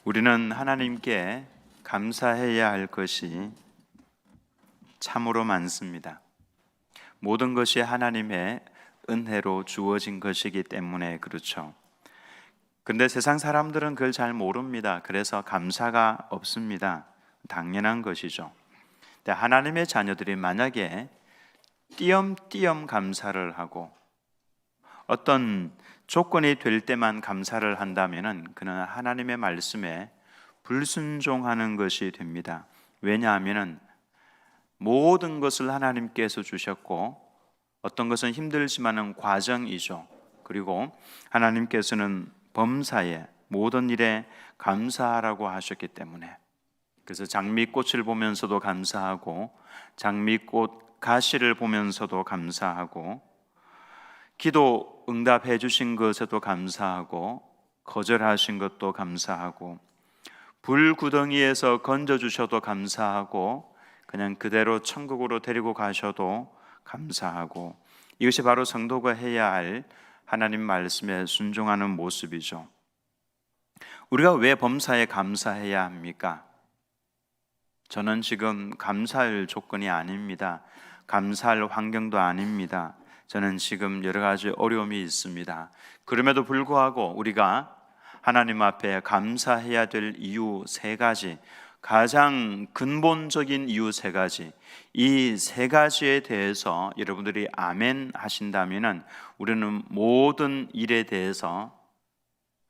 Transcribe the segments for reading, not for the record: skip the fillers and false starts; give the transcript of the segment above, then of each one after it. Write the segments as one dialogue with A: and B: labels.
A: 우리는 하나님께 감사해야 할 것이 참으로 많습니다. 모든 것이 하나님의 은혜로 주어진 것이기 때문에 그렇죠. 근데 세상 사람들은 그걸 잘 모릅니다. 그래서 감사가 없습니다. 당연한 것이죠. 근데 하나님의 자녀들이 만약에 띄엄띄엄 감사를 하고 어떤 조건이 될 때만 감사를 한다면은 그는 하나님의 말씀에 불순종하는 것이 됩니다. 왜냐하면은 모든 것을 하나님께서 주셨고 어떤 것은 힘들지만은 과정이죠. 그리고 하나님께서는 범사에 모든 일에 감사하라고 하셨기 때문에, 그래서 장미꽃을 보면서도 감사하고 장미꽃 가시를 보면서도 감사하고 기도 응답해 주신 것에도 감사하고 거절하신 것도 감사하고 불구덩이에서 건져 주셔도 감사하고 그냥 그대로 천국으로 데리고 가셔도 감사하고, 이것이 바로 성도가 해야 할 하나님 말씀에 순종하는 모습이죠. 우리가 왜 범사에 감사해야 합니까? 저는 지금 감사할 조건이 아닙니다. 감사할 환경도 아닙니다. 저는 지금 여러 가지 어려움이 있습니다. 그럼에도 불구하고 우리가 하나님 앞에 감사해야 될 이유 세 가지, 가장 근본적인 이유 세 가지, 이 세 가지에 대해서 여러분들이 아멘 하신다면 우리는 모든 일에 대해서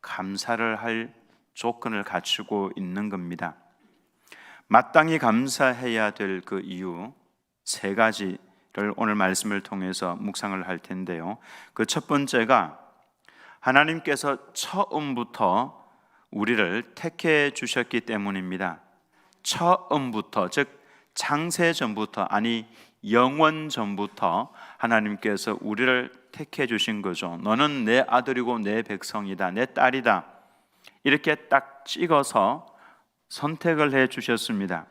A: 감사를 할 조건을 갖추고 있는 겁니다. 마땅히 감사해야 될 그 이유 세 가지를 오늘 말씀을 통해서 묵상을 할 텐데요. 그 첫 번째가 하나님께서 처음부터 우리를 택해 주셨기 때문입니다. 처음부터, 즉 창세 전부터, 아니 영원 전부터 하나님께서 우리를 택해 주신 거죠. 너는 내 아들이고 내 백성이다, 내 딸이다, 이렇게 딱 찍어서 선택을 해 주셨습니다.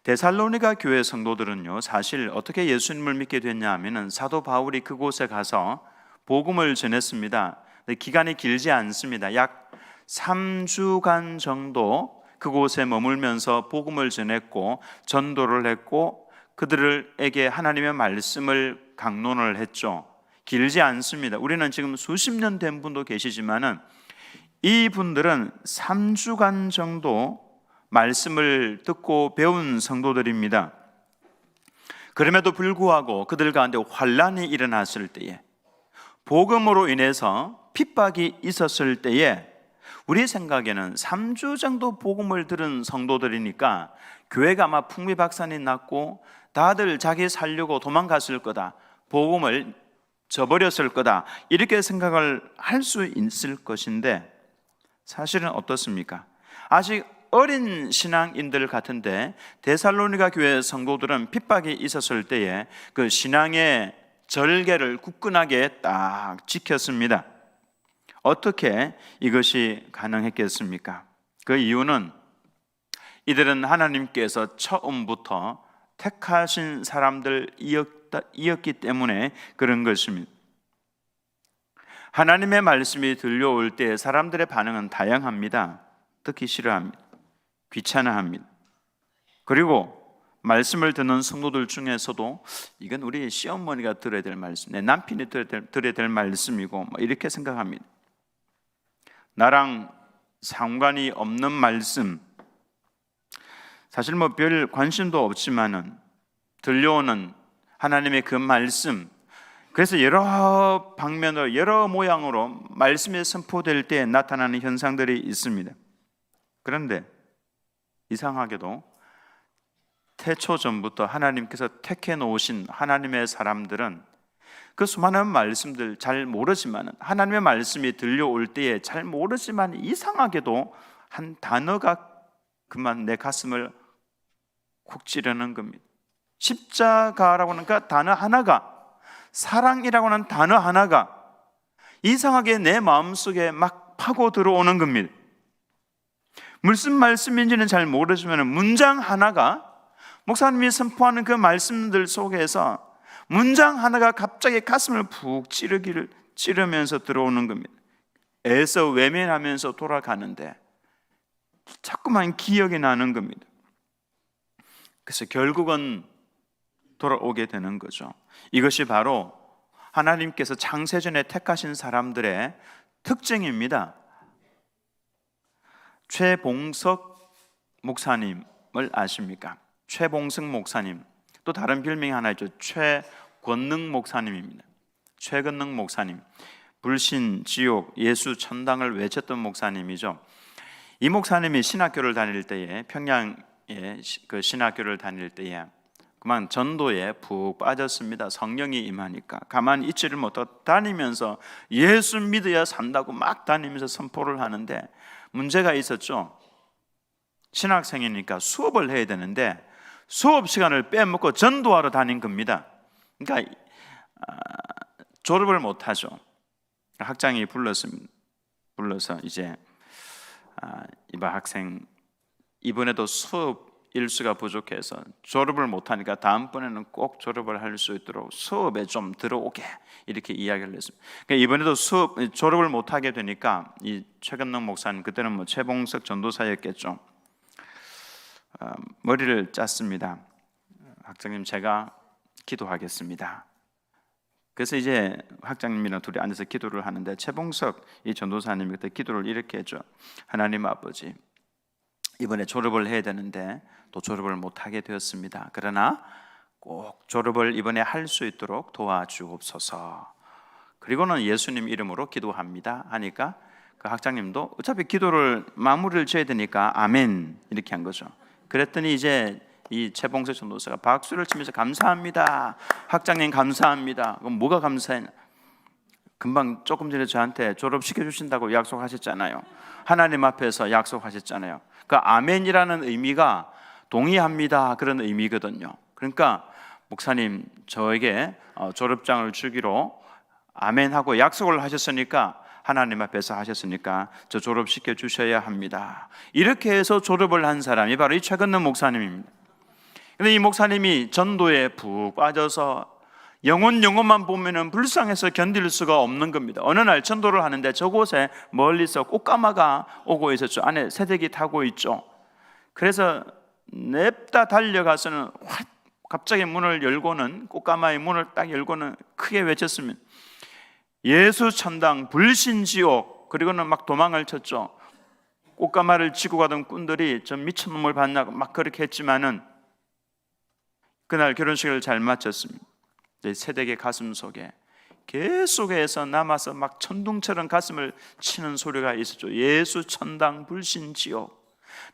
A: 데살로니가 교회 성도들은요, 사실 어떻게 예수님을 믿게 됐냐 하면은 사도 바울이 그곳에 가서 복음을 전했습니다. 기간이 길지 않습니다. 약 3주간 정도 그곳에 머물면서 복음을 전했고 전도를 했고 그들에게 하나님의 말씀을 강론을 했죠. 길지 않습니다. 우리는 지금 수십 년 된 분도 계시지만은 이 분들은 3주간 정도 말씀을 듣고 배운 성도들입니다. 그럼에도 불구하고 그들 가운데 환란이 일어났을 때에, 복음으로 인해서 핍박이 있었을 때에, 우리 생각에는 3주 정도 복음을 들은 성도들이니까 교회가 아마 풍비박산이 났고 다들 자기 살려고 도망갔을 거다, 복음을 저버렸을 거다, 이렇게 생각을 할 수 있을 것인데 사실은 어떻습니까? 아직 어린 신앙인들 같은데 데살로니가 교회 성도들은 핍박이 있었을 때에 그 신앙의 절개를 굳건하게 딱 지켰습니다. 어떻게 이것이 가능했겠습니까? 그 이유는 이들은 하나님께서 처음부터 택하신 사람들이었기 때문에 그런 것입니다. 하나님의 말씀이 들려올 때 사람들의 반응은 다양합니다. 듣기 싫어합니다. 귀찮아합니다. 그리고 말씀을 듣는 성도들 중에서도 이건 우리 시어머니가 들어야 될 말씀, 내 남편이 들어야 될 말씀이고 이렇게 생각합니다. 나랑 상관이 없는 말씀, 사실 별 관심도 없지만은 들려오는 하나님의 그 말씀, 그래서 여러 방면으로 여러 모양으로 말씀이 선포될 때 나타나는 현상들이 있습니다. 그런데 이상하게도 태초 전부터 하나님께서 택해 놓으신 하나님의 사람들은 그 수많은 말씀들 잘 모르지만, 하나님의 말씀이 들려올 때에 잘 모르지만 이상하게도 한 단어가 그만 내 가슴을 콕 찌르는 겁니다. 십자가라고 하는 그 단어 하나가, 사랑이라고 하는 단어 하나가 이상하게 내 마음속에 막 파고 들어오는 겁니다. 무슨 말씀인지는 잘 모르지만 문장 하나가, 목사님이 선포하는 그 말씀들 속에서 문장 하나가 갑자기 가슴을 푹 찌르면서 들어오는 겁니다. 애써 외면하면서 돌아가는데 자꾸만 기억이 나는 겁니다. 그래서 결국은 돌아오게 되는 거죠. 이것이 바로 하나님께서 창세전에 택하신 사람들의 특징입니다. 최봉석 목사님을 아십니까? 최봉석 목사님, 또 다른 별명이 하나 있죠. 최권능 목사님입니다. 최권능 목사님, 불신, 지옥, 예수, 천당을 외쳤던 목사님이죠. 이 목사님이 신학교를 다닐 때에, 평양에 그 신학교를 다닐 때에 그만 전도에 푹 빠졌습니다. 성령이 임하니까 가만히 있지를 못하고 다니면서 예수 믿어야 산다고 막 다니면서 선포를 하는데 문제가 있었죠. 신학생이니까 수업을 해야 되는데 수업 시간을 빼먹고 전도하러 다닌 겁니다. 그러니까 졸업을 못하죠. 학장이 불러서 이제 이번 학생 이번에도 수업 일수가 부족해서 졸업을 못하니까 다음번에는 꼭 졸업을 할 수 있도록 수업에 좀 들어오게 이렇게 이야기를 했습니다. 그러니까 이번에도 졸업을 못하게 되니까 이 최건능 목사님, 그때는 뭐 최봉석 전도사였겠죠, 머리를 짰습니다. 학장님, 제가 기도하겠습니다. 그래서 이제 학장님이랑 둘이 앉아서 기도를 하는데 최봉석 이 전도사님이 그때 기도를 이렇게 했죠. 하나님 아버지, 이번에 졸업을 해야 되는데 또 졸업을 못하게 되었습니다. 그러나 꼭 졸업을 이번에 할 수 있도록 도와주옵소서. 그리고는 예수님 이름으로 기도합니다 하니까 그 학장님도 어차피 기도를 마무리를 지어야 되니까 아멘 이렇게 한 거죠. 그랬더니 이제 이 최봉석 전도사가 박수를 치면서 감사합니다. 학장님 감사합니다. 그럼 뭐가 감사해? 금방 조금 전에 저한테 졸업시켜 주신다고 약속하셨잖아요. 하나님 앞에서 약속하셨잖아요. 그 아멘이라는 의미가 동의합니다 그런 의미거든요. 그러니까 목사님 저에게 졸업장을 주기로 아멘하고 약속을 하셨으니까, 하나님 앞에서 하셨으니까 저 졸업시켜 주셔야 합니다. 이렇게 해서 졸업을 한 사람이 바로 이 최건능 목사님입니다. 근데 이 목사님이 전도에 푹 빠져서 영혼만 보면은 불쌍해서 견딜 수가 없는 겁니다. 어느 날 전도를 하는데 저곳에 멀리서 꽃가마가 오고 있었죠. 안에 새댁이 타고 있죠. 그래서 냅다 달려가서는 갑자기 문을 열고는, 꽃가마의 문을 딱 열고는 크게 외쳤습니다. 예수 천당, 불신 지옥. 그리고는 막 도망을 쳤죠. 꽃가마를 지고 가던 꾼들이 저 미친놈을 봤냐고 막 그렇게 했지만은 그날 결혼식을 잘 마쳤습니다. 새댁의 가슴 속에 계속해서 남아서 막 천둥처럼 가슴을 치는 소리가 있었죠. 예수 천당, 불신 지옥.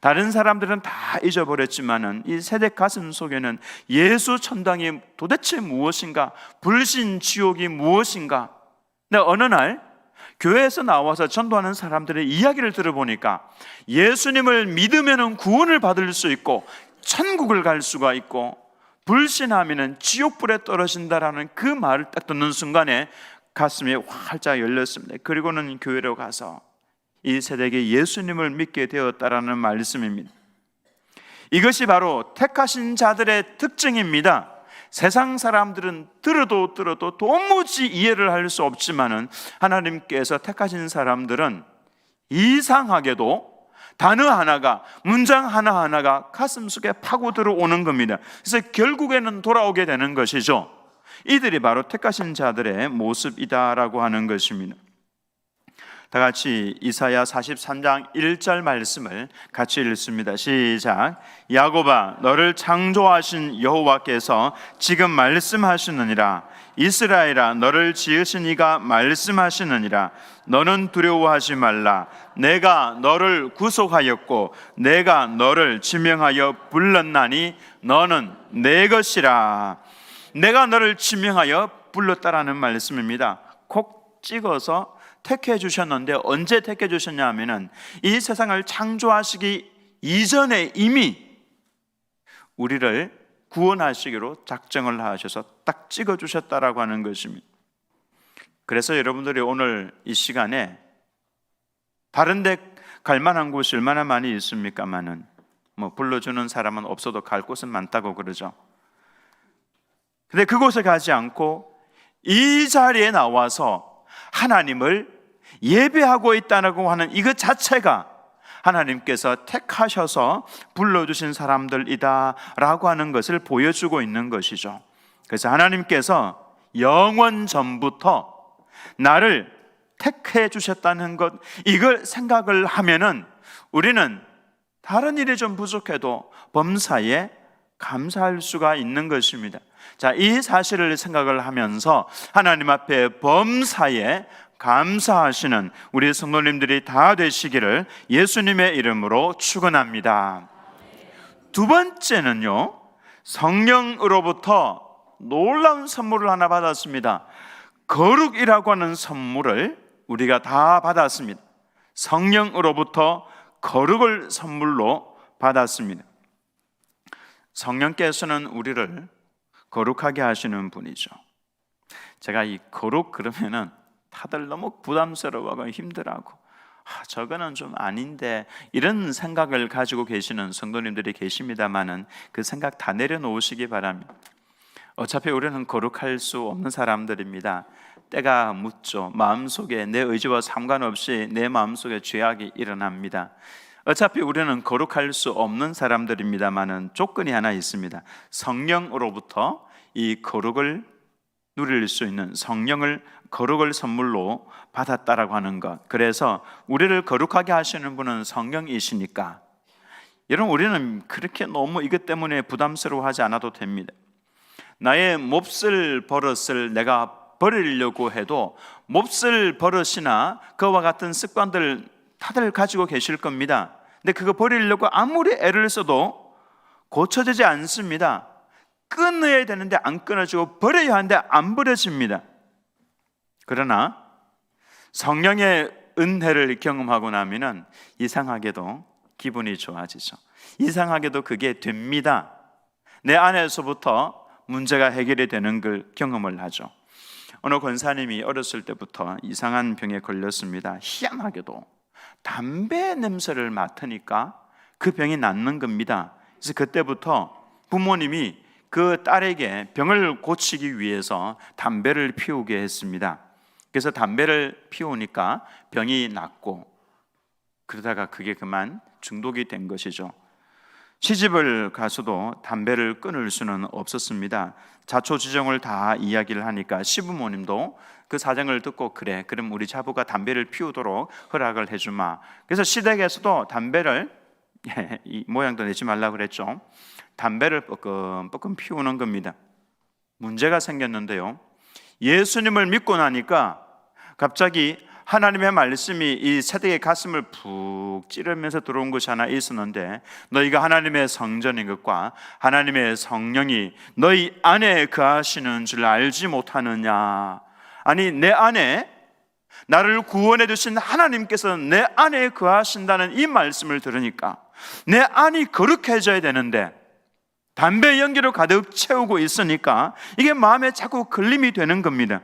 A: 다른 사람들은 다 잊어버렸지만은 이 새댁 가슴 속에는 예수 천당이 도대체 무엇인가, 불신 지옥이 무엇인가. 근데 어느 날 교회에서 나와서 전도하는 사람들의 이야기를 들어보니까 예수님을 믿으면 구원을 받을 수 있고 천국을 갈 수가 있고 불신하면 지옥불에 떨어진다라는 그 말을 딱 듣는 순간에 가슴이 활짝 열렸습니다. 그리고는 교회로 가서 이 세대에 예수님을 믿게 되었다라는 말씀입니다. 이것이 바로 택하신 자들의 특징입니다. 세상 사람들은 들어도 도무지 이해를 할 수 없지만은 하나님께서 택하신 사람들은 이상하게도 단어 하나가, 문장 하나하나가 가슴속에 파고 들어오는 겁니다. 그래서 결국에는 돌아오게 되는 것이죠. 이들이 바로 택하신 자들의 모습이다라고 하는 것입니다. 다 같이 이사야 43장 1절 말씀을 같이 읽습니다. 시작. 야곱아, 너를 창조하신 여호와께서 지금 말씀하시느니라. 이스라엘아, 너를 지으신 이가 말씀하시느니라. 너는 두려워하지 말라. 내가 너를 구속하였고 내가 너를 지명하여 불렀나니 너는 내 것이라. 내가 너를 지명하여 불렀다라는 말씀입니다. 콕 찍어서 택해 주셨는데 언제 택해 주셨냐 하면은 이 세상을 창조하시기 이전에 이미 우리를 구원하시기로 작정을 하셔서 딱 찍어 주셨다라고 하는 것입니다. 그래서 여러분들이 오늘 이 시간에 다른 데 갈 만한 곳이 얼마나 많이 있습니까마는 뭐 불러주는 사람은 없어도 갈 곳은 많다고 그러죠. 근데 그곳에 가지 않고 이 자리에 나와서 하나님을 예배하고 있다고 하는 이것 자체가 하나님께서 택하셔서 불러주신 사람들이다 라고 하는 것을 보여주고 있는 것이죠. 그래서 하나님께서 영원 전부터 나를 택해 주셨다는 것, 이걸 생각을 하면은 우리는 다른 일이 좀 부족해도 범사에 감사할 수가 있는 것입니다. 자, 이 사실을 생각을 하면서 하나님 앞에 범사에 감사하시는 우리 성도님들이 다 되시기를 예수님의 이름으로 축원합니다. 두 번째는요, 성령으로부터 놀라운 선물을 하나 받았습니다. 거룩이라고 하는 선물을 우리가 다 받았습니다. 성령으로부터 거룩을 선물로 받았습니다. 성령께서는 우리를 거룩하게 하시는 분이죠. 제가 이 거룩 그러면은 다들 너무 부담스러워하고 힘들어하고 저거는 좀 아닌데 이런 생각을 가지고 계시는 성도님들이 계십니다만은 그 생각 다 내려놓으시기 바랍니다. 어차피 우리는 거룩할 수 없는 사람들입니다. 때가 묻죠. 마음속에 내 의지와 상관없이 내 마음속에 죄악이 일어납니다. 어차피 우리는 거룩할 수 없는 사람들입니다만은 조건이 하나 있습니다. 성령으로부터 이 거룩을 누릴 수 있는 성령을 거룩을 선물로 받았다라고 하는 것. 그래서 우리를 거룩하게 하시는 분은 성령이시니까 여러분, 우리는 그렇게 너무 이것 때문에 부담스러워하지 않아도 됩니다. 나의 몹쓸 버릇을 내가 버리려고 해도 몹쓸 버릇이나 그와 같은 습관들 다들 가지고 계실 겁니다. 근데 그거 버리려고 아무리 애를 써도 고쳐지지 않습니다. 끊어야 되는데 안 끊어지고 버려야 하는데 안 버려집니다. 그러나 성령의 은혜를 경험하고 나면은 이상하게도 기분이 좋아지죠. 이상하게도 그게 됩니다. 내 안에서부터 문제가 해결이 되는 걸 경험을 하죠. 어느 권사님이 어렸을 때부터 이상한 병에 걸렸습니다. 희한하게도 담배 냄새를 맡으니까 그 병이 낫는 겁니다. 그래서 그때부터 부모님이 그 딸에게 병을 고치기 위해서 담배를 피우게 했습니다. 그래서 담배를 피우니까 병이 낫고, 그러다가 그게 그만 중독이 된 것이죠. 시집을 가서도 담배를 끊을 수는 없었습니다. 자초지종을 다 이야기를 하니까 시부모님도 그 사정을 듣고 그래, 그럼 우리 자부가 담배를 피우도록 허락을 해주마. 그래서 시댁에서도 담배를 이 모양도 내지 말라고 그랬죠. 담배를 뻐끔뻐끔 피우는 겁니다. 문제가 생겼는데요, 예수님을 믿고 나니까 갑자기 하나님의 말씀이 이 세대의 가슴을 푹 찌르면서 들어온 것이 하나 있었는데, 너희가 하나님의 성전인 것과 하나님의 성령이 너희 안에 거하시는 줄 알지 못하느냐. 아니, 내 안에 나를 구원해 주신 하나님께서 내 안에 거하신다는 이 말씀을 들으니까 내 안이 거룩해져야 되는데 담배 연기로 가득 채우고 있으니까 이게 마음에 자꾸 걸림이 되는 겁니다.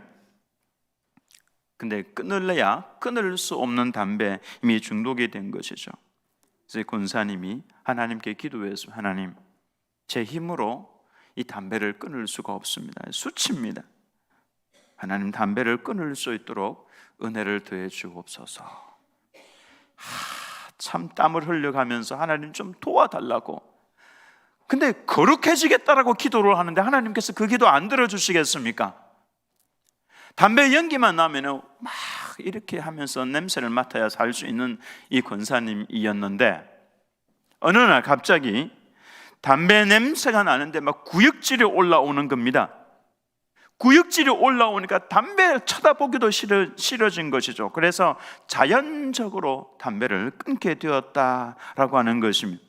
A: 근데 끊을래야 끊을 수 없는 담배, 이미 중독이 된 것이죠. 그래서 권사님이 하나님께 기도해서, 하나님, 제 힘으로 이 담배를 끊을 수가 없습니다. 수치입니다. 하나님, 담배를 끊을 수 있도록 은혜를 더해 주옵소서. 참 땀을 흘려가면서 하나님 좀 도와달라고. 근데 거룩해지겠다라고 기도를 하는데 하나님께서 그 기도 안 들어주시겠습니까? 담배 연기만 나면 막 이렇게 하면서 냄새를 맡아야 살 수 있는 이 권사님이었는데, 어느 날 갑자기 담배 냄새가 나는데 막 구역질이 올라오는 겁니다. 구역질이 올라오니까 담배를 쳐다보기도 싫어진 것이죠. 그래서 자연적으로 담배를 끊게 되었다라고 하는 것입니다.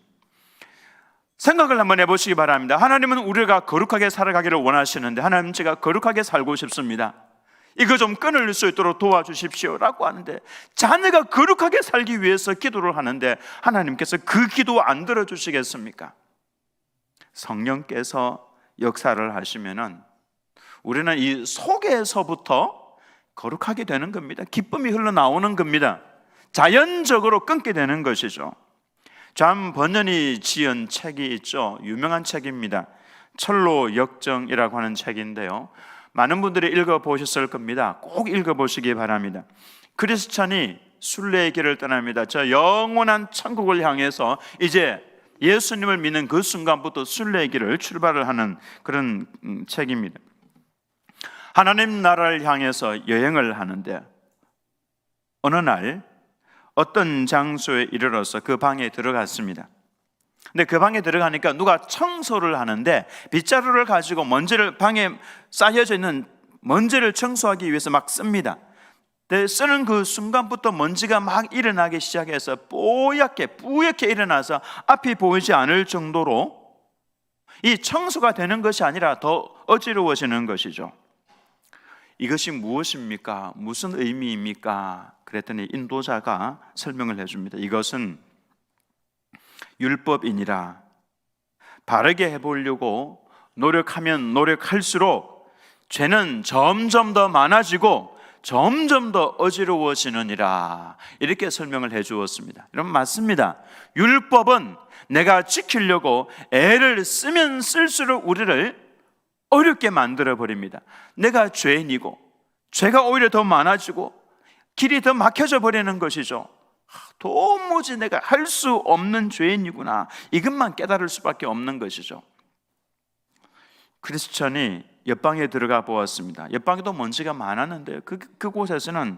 A: 생각을 한번 해보시기 바랍니다. 하나님은 우리가 거룩하게 살아가기를 원하시는데, 하나님, 제가 거룩하게 살고 싶습니다, 이거 좀 끊을 수 있도록 도와주십시오 라고 하는데, 자녀가 거룩하게 살기 위해서 기도를 하는데 하나님께서 그 기도 안 들어주시겠습니까? 성령께서 역사를 하시면은 우리는 이 속에서부터 거룩하게 되는 겁니다. 기쁨이 흘러나오는 겁니다. 자연적으로 끊게 되는 것이죠. 존 버년이 지은 책이 있죠. 유명한 책입니다. 철로 역정이라고 하는 책인데요, 많은 분들이 읽어보셨을 겁니다. 꼭 읽어보시기 바랍니다. 크리스찬이 순례의 길을 떠납니다. 저 영원한 천국을 향해서 이제 예수님을 믿는 그 순간부터 순례의 길을 출발을 하는 그런 책입니다. 하나님 나라를 향해서 여행을 하는데 어느 날 어떤 장소에 이르러서 그 방에 들어갔습니다. 근데 그 방에 들어가니까 누가 청소를 하는데 빗자루를 가지고 먼지를, 방에 쌓여져 있는 먼지를 청소하기 위해서 막 씁니다. 근데 쓰는 그 순간부터 먼지가 막 일어나기 시작해서 뿌옇게 일어나서 앞이 보이지 않을 정도로 이 청소가 되는 것이 아니라 더 어지러워지는 것이죠. 이것이 무엇입니까? 무슨 의미입니까? 그랬더니 인도자가 설명을 해줍니다. 이것은 율법이니라. 바르게 해보려고 노력하면 노력할수록 죄는 점점 더 많아지고 점점 더 어지러워지느니라. 이렇게 설명을 해 주었습니다. 여러분, 맞습니다. 율법은 내가 지키려고 애를 쓰면 쓸수록 우리를 어렵게 만들어 버립니다. 내가 죄인이고 죄가 오히려 더 많아지고 길이 더 막혀져 버리는 것이죠. 도무지 내가 할 수 없는 죄인이구나, 이것만 깨달을 수밖에 없는 것이죠. 크리스천이 옆방에 들어가 보았습니다. 옆방에도 먼지가 많았는데 그곳에서는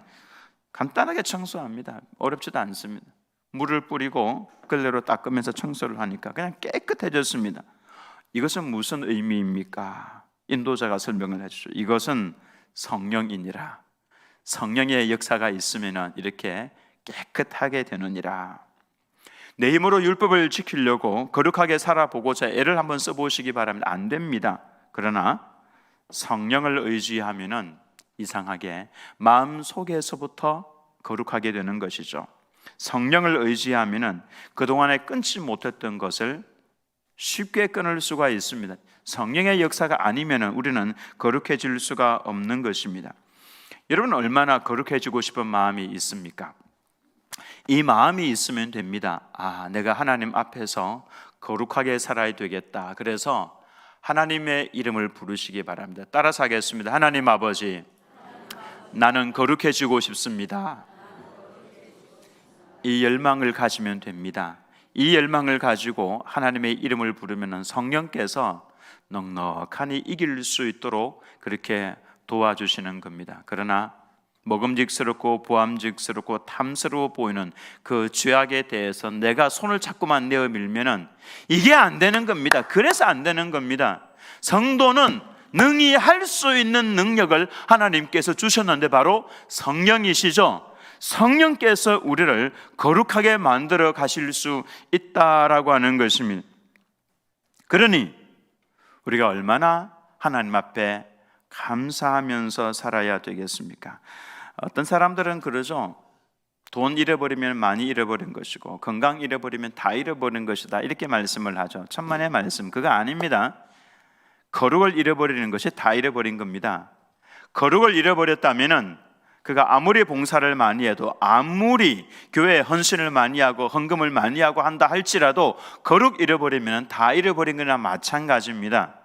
A: 간단하게 청소합니다. 어렵지도 않습니다. 물을 뿌리고 걸레로 닦으면서 청소를 하니까 그냥 깨끗해졌습니다. 이것은 무슨 의미입니까? 인도자가 설명을 해주죠. 이것은 성령이니라. 성령의 역사가 있으면 이렇게 깨끗하게 되느니라. 내 힘으로 율법을 지키려고 거룩하게 살아보고자 애를 한번 써보시기 바랍니다. 안 됩니다. 그러나 성령을 의지하면은 이상하게 마음 속에서부터 거룩하게 되는 것이죠. 성령을 의지하면은 그동안에 끊지 못했던 것을 쉽게 끊을 수가 있습니다. 성령의 역사가 아니면은 우리는 거룩해질 수가 없는 것입니다. 여러분, 얼마나 거룩해지고 싶은 마음이 있습니까? 이 마음이 있으면 됩니다. 내가 하나님 앞에서 거룩하게 살아야 되겠다. 그래서 하나님의 이름을 부르시기 바랍니다. 따라서 하겠습니다. 하나님 아버지, 나는 거룩해지고 싶습니다. 이 열망을 가지면 됩니다. 이 열망을 가지고 하나님의 이름을 부르면 성령께서 넉넉하니 이길 수 있도록 그렇게 도와주시는 겁니다. 그러나 먹음직스럽고 보암직스럽고 탐스러워 보이는 그 죄악에 대해서 내가 손을 자꾸만 내어 밀면은 이게 안 되는 겁니다. 그래서 안 되는 겁니다. 성도는 능히 할 수 있는 능력을 하나님께서 주셨는데 바로 성령이시죠. 성령께서 우리를 거룩하게 만들어 가실 수 있다라고 하는 것입니다. 그러니 우리가 얼마나 하나님 앞에 감사하면서 살아야 되겠습니까? 어떤 사람들은 그러죠. 돈 잃어버리면 많이 잃어버린 것이고 건강 잃어버리면 다 잃어버린 것이다, 이렇게 말씀을 하죠. 천만의 말씀, 그거 아닙니다. 거룩을 잃어버리는 것이 다 잃어버린 겁니다. 거룩을 잃어버렸다면은 그가 아무리 봉사를 많이 해도, 아무리 교회에 헌신을 많이 하고 헌금을 많이 하고 한다 할지라도 거룩 잃어버리면 다 잃어버린 거나 마찬가지입니다.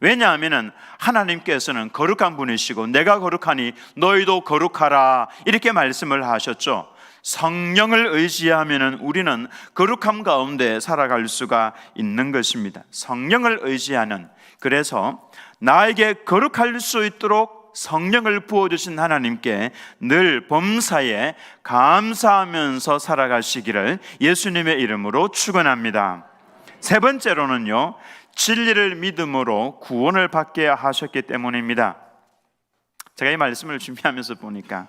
A: 왜냐하면 하나님께서는 거룩한 분이시고 내가 거룩하니 너희도 거룩하라, 이렇게 말씀을 하셨죠. 성령을 의지하면 우리는 거룩함 가운데 살아갈 수가 있는 것입니다. 성령을 의지하는, 그래서 나에게 거룩할 수 있도록 성령을 부어주신 하나님께 늘 범사에 감사하면서 살아가시기를 예수님의 이름으로 축원합니다. 세 번째로는요, 진리를 믿음으로 구원을 받게 하셨기 때문입니다. 제가 이 말씀을 준비하면서 보니까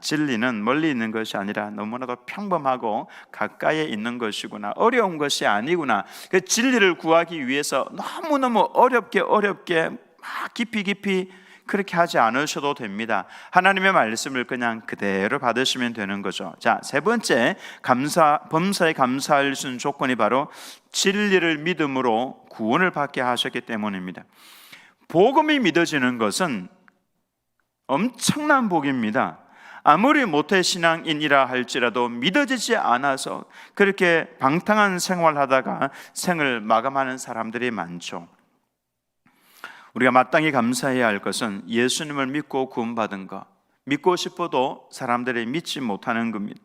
A: 진리는 멀리 있는 것이 아니라 너무나도 평범하고 가까이에 있는 것이구나, 어려운 것이 아니구나. 그 진리를 구하기 위해서 너무너무 어렵게 막 깊이 그렇게 하지 않으셔도 됩니다. 하나님의 말씀을 그냥 그대로 받으시면 되는 거죠. 자, 세 번째 범사에 감사할 수 있는 조건이 바로 진리를 믿음으로 구원을 받게 하셨기 때문입니다. 복음이 믿어지는 것은 엄청난 복입니다. 아무리 모태신앙인이라 할지라도 믿어지지 않아서 그렇게 방탕한 생활하다가 생을 마감하는 사람들이 많죠. 우리가 마땅히 감사해야 할 것은 예수님을 믿고 구원받은 것, 믿고 싶어도 사람들이 믿지 못하는 겁니다.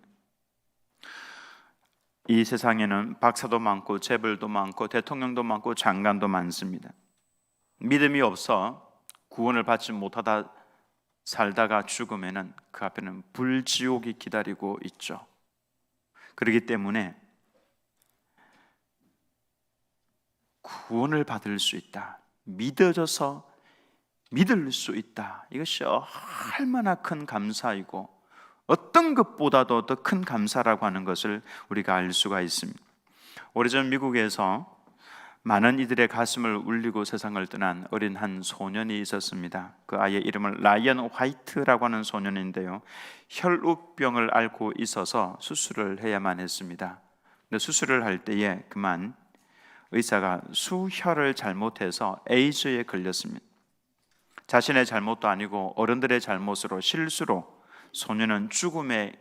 A: 이 세상에는 박사도 많고 재벌도 많고 대통령도 많고 장관도 많습니다. 믿음이 없어 구원을 받지 못하다 살다가 죽으면은 그 앞에는 불지옥이 기다리고 있죠. 그렇기 때문에 구원을 받을 수 있다, 믿어져서 믿을 수 있다, 이것이 얼마나 큰 감사이고 어떤 것보다도 더 큰 감사라고 하는 것을 우리가 알 수가 있습니다. 오래전 미국에서 많은 이들의 가슴을 울리고 세상을 떠난 어린 한 소년이 있었습니다. 그 아이의 이름을 라이언 화이트라고 하는 소년인데요, 혈우병을 앓고 있어서 수술을 해야만 했습니다. 근데 수술을 할 때에 그만 의사가 수혈을 잘못해서 에이즈에 걸렸습니다. 자신의 잘못도 아니고 어른들의 잘못으로, 실수로 소년은 죽음의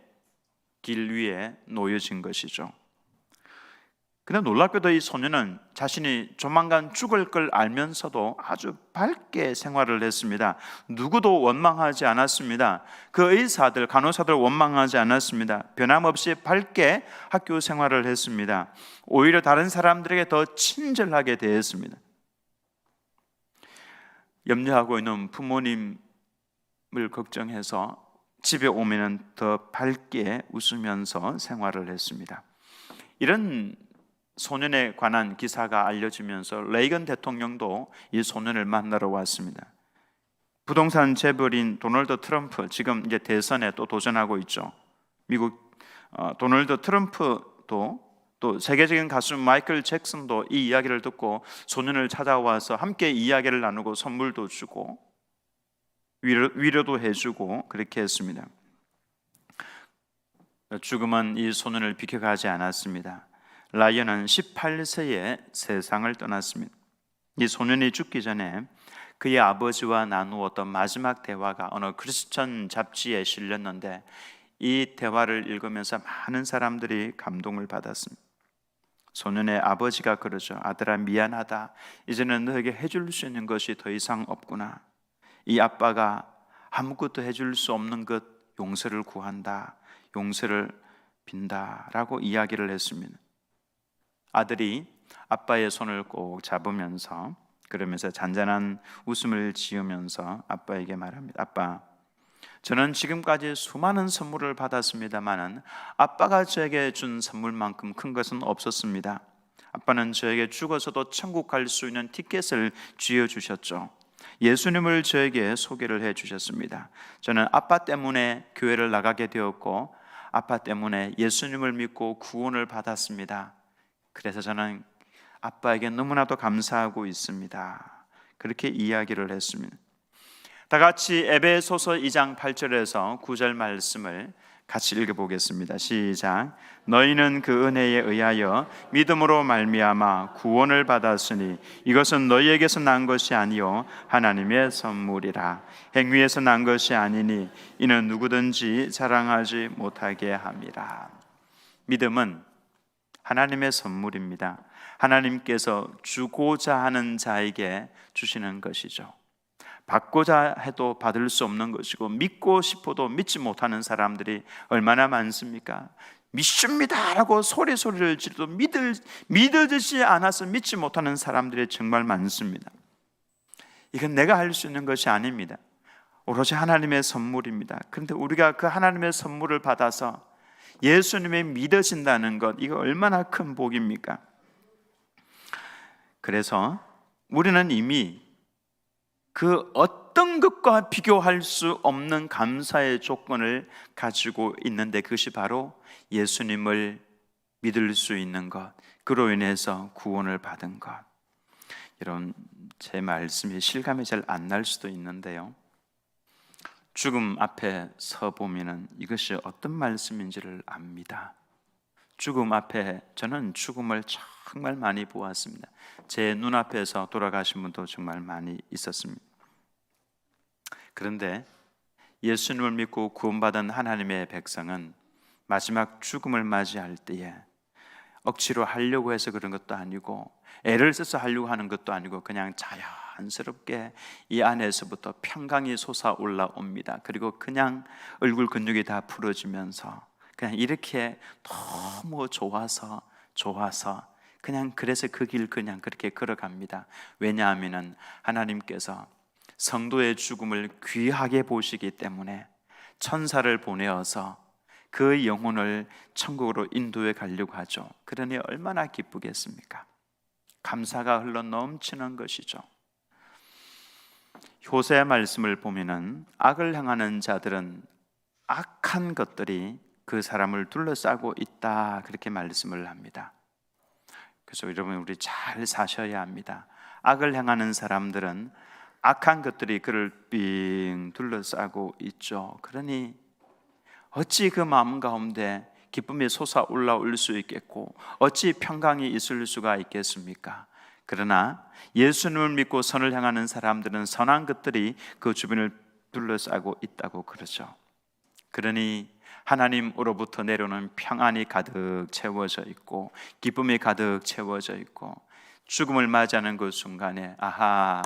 A: 길 위에 놓여진 것이죠. 그런데 놀랍게도 이 소년은 자신이 조만간 죽을 걸 알면서도 아주 밝게 생활을 했습니다. 누구도 원망하지 않았습니다. 그 의사들, 간호사들 원망하지 않았습니다. 변함없이 밝게 학교 생활을 했습니다. 오히려 다른 사람들에게 더 친절하게 대했습니다. 염려하고 있는 부모님을 걱정해서 집에 오면은 더 밝게 웃으면서 생활을 했습니다. 이런 소년에 관한 기사가 알려지면서 레이건 대통령도 이 소년을 만나러 왔습니다. 부동산 재벌인 도널드 트럼프, 지금 이제 대선에 또 도전하고 있죠. 미국 도널드 트럼프도, 또 세계적인 가수 마이클 잭슨도 이 이야기를 듣고 소년을 찾아와서 함께 이야기를 나누고 선물도 주고 위로도 해주고 그렇게 했습니다. 죽음은 이 소년을 비켜가지 않았습니다. 라이언은 18세에 세상을 떠났습니다. 이 소년이 죽기 전에 그의 아버지와 나누었던 마지막 대화가 어느 크리스천 잡지에 실렸는데, 이 대화를 읽으면서 많은 사람들이 감동을 받았습니다. 소년의 아버지가 그러죠. 아들아, 미안하다. 이제는 너에게 해줄 수 있는 것이 더 이상 없구나. 이 아빠가 아무것도 해줄 수 없는 것 용서를 구한다, 용서를 빈다라고 이야기를 했습니다. 아들이 아빠의 손을 꼭 잡으면서 그러면서 잔잔한 웃음을 지으면서 아빠에게 말합니다. 아빠, 저는 지금까지 수많은 선물을 받았습니다만 아빠가 저에게 준 선물만큼 큰 것은 없었습니다. 아빠는 저에게 죽어서도 천국 갈 수 있는 티켓을 쥐어주셨죠. 예수님을 저에게 소개를 해주셨습니다. 저는 아빠 때문에 교회를 나가게 되었고 아빠 때문에 예수님을 믿고 구원을 받았습니다. 그래서 저는 아빠에게 너무나도 감사하고 있습니다. 그렇게 이야기를 했습니다. 다 같이 에베소서 2장 8절에서 9절 말씀을 같이 읽어보겠습니다. 시작. 너희는 그 은혜에 의하여 믿음으로 말미암아 구원을 받았으니 이것은 너희에게서 난 것이 아니요 하나님의 선물이라. 행위에서 난 것이 아니니 이는 누구든지 자랑하지 못하게 함이라. 믿음은 하나님의 선물입니다. 하나님께서 주고자 하는 자에게 주시는 것이죠. 받고자 해도 받을 수 없는 것이고 믿고 싶어도 믿지 못하는 사람들이 얼마나 많습니까? 믿습니다라고 소리를 지르도 믿어지지 않아서 믿지 못하는 사람들이 정말 많습니다. 이건 내가 할 수 있는 것이 아닙니다. 오로지 하나님의 선물입니다. 그런데 우리가 그 하나님의 선물을 받아서 예수님이 믿어진다는 것, 이거 얼마나 큰 복입니까? 그래서 우리는 이미 그 어떤 것과 비교할 수 없는 감사의 조건을 가지고 있는데, 그것이 바로 예수님을 믿을 수 있는 것, 그로 인해서 구원을 받은 것. 여러분, 제 말씀이 실감이 잘 안 날 수도 있는데요, 죽음 앞에 서 보면은 이것이 어떤 말씀인지를 압니다. 죽음 앞에, 저는 죽음을 정말 많이 보았습니다. 제 눈앞에서 돌아가신 분도 정말 많이 있었습니다. 그런데 예수님을 믿고 구원받은 하나님의 백성은 마지막 죽음을 맞이할 때에 억지로 하려고 해서 그런 것도 아니고 애를 써서 하려고 하는 것도 아니고 그냥 자연스럽게 이 안에서부터 평강이 솟아올라옵니다. 그리고 그냥 얼굴 근육이 다 풀어지면서 그냥 이렇게 너무 좋아서 그냥 그래서 그 길 그냥 그렇게 걸어갑니다. 왜냐하면 하나님께서 성도의 죽음을 귀하게 보시기 때문에 천사를 보내어서 그 영혼을 천국으로 인도해 가려고 하죠. 그러니 얼마나 기쁘겠습니까? 감사가 흘러 넘치는 것이죠. 호세의 말씀을 보면은 악을 행하는 자들은 악한 것들이 그 사람을 둘러싸고 있다, 그렇게 말씀을 합니다. 그래서 여러분, 우리 잘 사셔야 합니다. 악을 행하는 사람들은 악한 것들이 그를 빙 둘러싸고 있죠. 그러니 어찌 그 마음 가운데 기쁨이 솟아올라올 수 있겠고 어찌 평강이 있을 수가 있겠습니까? 그러나 예수님을 믿고 선을 향하는 사람들은 선한 것들이 그 주변을 둘러싸고 있다고 그러죠. 그러니 하나님으로부터 내려오는 평안이 가득 채워져 있고 기쁨이 가득 채워져 있고 죽음을 맞이하는 그 순간에 아하,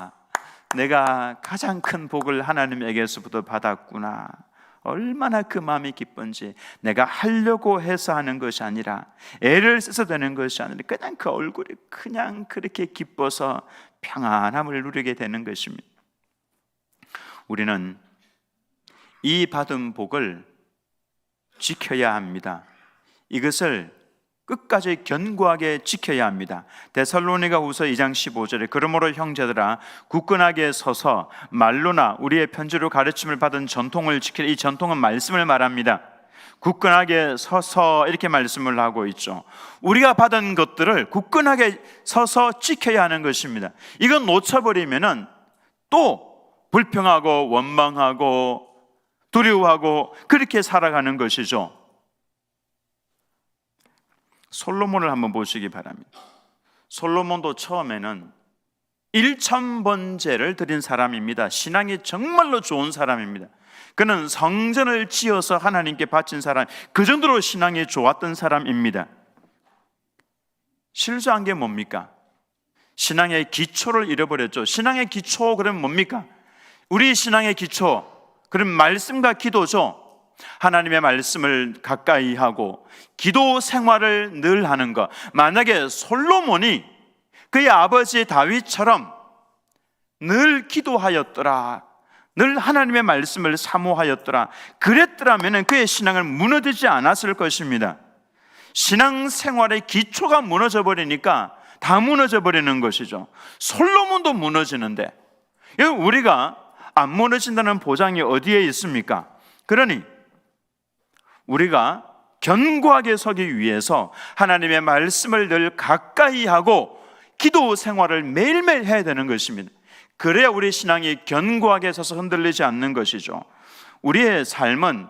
A: 내가 가장 큰 복을 하나님에게서부터 받았구나, 얼마나 그 마음이 기쁜지, 내가 하려고 해서 하는 것이 아니라 애를 써서 되는 것이 아니라 그냥 그 얼굴이 그냥 그렇게 기뻐서 평안함을 누리게 되는 것입니다. 우리는 이 받은 복을 지켜야 합니다. 이것을 끝까지 견고하게 지켜야 합니다. 데살로니가후서 2장 15절에 그러므로 형제들아 굳건하게 서서 말로나 우리의 편지로 가르침을 받은 전통을 지키라. 이 전통은 말씀을 말합니다. 굳건하게 서서 이렇게 말씀을 하고 있죠. 우리가 받은 것들을 굳건하게 서서 지켜야 하는 것입니다. 이건 놓쳐버리면은 또 불평하고 원망하고 두려워하고 그렇게 살아가는 것이죠. 솔로몬을 한번 보시기 바랍니다. 솔로몬도 처음에는 1000번제를 드린 사람입니다. 신앙이 정말로 좋은 사람입니다. 그는 성전을 지어서 하나님께 바친 사람, 그 정도로 신앙이 좋았던 사람입니다. 실수한 게 뭡니까? 신앙의 기초를 잃어버렸죠. 신앙의 기초 그러면 뭡니까? 우리 신앙의 기초, 그럼 말씀과 기도죠. 하나님의 말씀을 가까이 하고 기도 생활을 늘 하는 것. 만약에 솔로몬이 그의 아버지 다윗처럼 늘 기도하였더라, 늘 하나님의 말씀을 사모하였더라, 그랬더라면 그의 신앙은 무너지지 않았을 것입니다. 신앙생활의 기초가 무너져 버리니까 다 무너져 버리는 것이죠. 솔로몬도 무너지는데 우리가 안 무너진다는 보장이 어디에 있습니까? 그러니 우리가 견고하게 서기 위해서 하나님의 말씀을 늘 가까이 하고 기도 생활을 매일매일 해야 되는 것입니다. 그래야 우리 신앙이 견고하게 서서 흔들리지 않는 것이죠. 우리의 삶은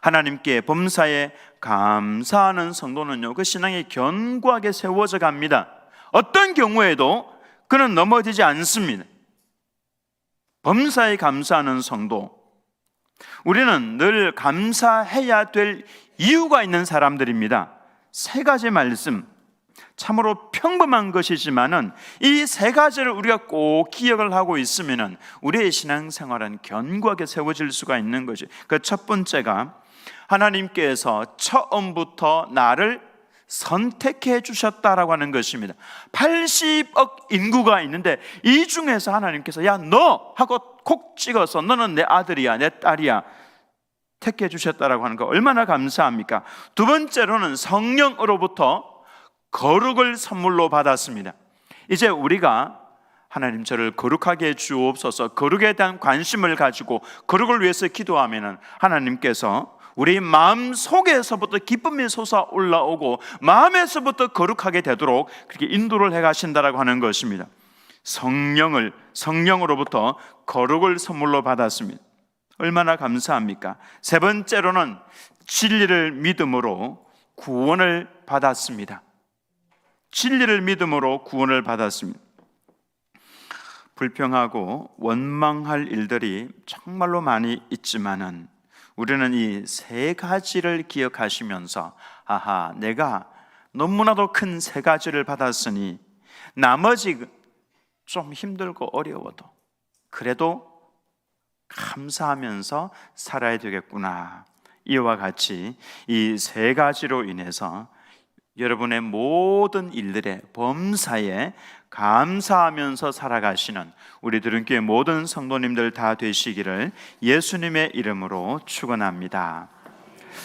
A: 하나님께 범사에 감사하는 성도는요, 그 신앙이 견고하게 세워져 갑니다. 어떤 경우에도 그는 넘어지지 않습니다. 범사에 감사하는 성도, 우리는 늘 감사해야 될 이유가 있는 사람들입니다. 3가지 말씀, 참으로 평범한 것이지만은 이 3가지를 우리가 꼭 기억을 하고 있으면은 우리의 신앙생활은 견고하게 세워질 수가 있는 것이. 그 첫 번째가 하나님께서 처음부터 나를 선택해 주셨다라고 하는 것입니다. 80억 인구가 있는데 이 중에서 하나님께서 야, 너 하고 콕 찍어서 너는 내 아들이야, 내 딸이야 택해 주셨다라고 하는 거 얼마나 감사합니까? 두 번째로는 성령으로부터 거룩을 선물로 받았습니다. 이제 우리가 하나님 저를 거룩하게 해 주옵소서, 거룩에 대한 관심을 가지고 거룩을 위해서 기도하면은 하나님께서 우리 마음 속에서부터 기쁨이 솟아 올라오고 마음에서부터 거룩하게 되도록 그렇게 인도를 해 가신다라고 하는 것입니다. 성령으로부터 거룩을 선물로 받았습니다. 얼마나 감사합니까? 세 번째로는 진리를 믿음으로 구원을 받았습니다. 진리를 믿음으로 구원을 받았습니다. 불평하고 원망할 일들이 정말로 많이 있지만은 우리는 이 3가지를 기억하시면서 아하, 내가 너무나도 큰 세 가지를 받았으니 나머지 좀 힘들고 어려워도 그래도 감사하면서 살아야 되겠구나. 이와 같이 이 세 가지로 인해서 여러분의 모든 일들의 범사에 감사하면서 살아가시는 우리 드림교회 모든 성도님들 다 되시기를 예수님의 이름으로 축원합니다.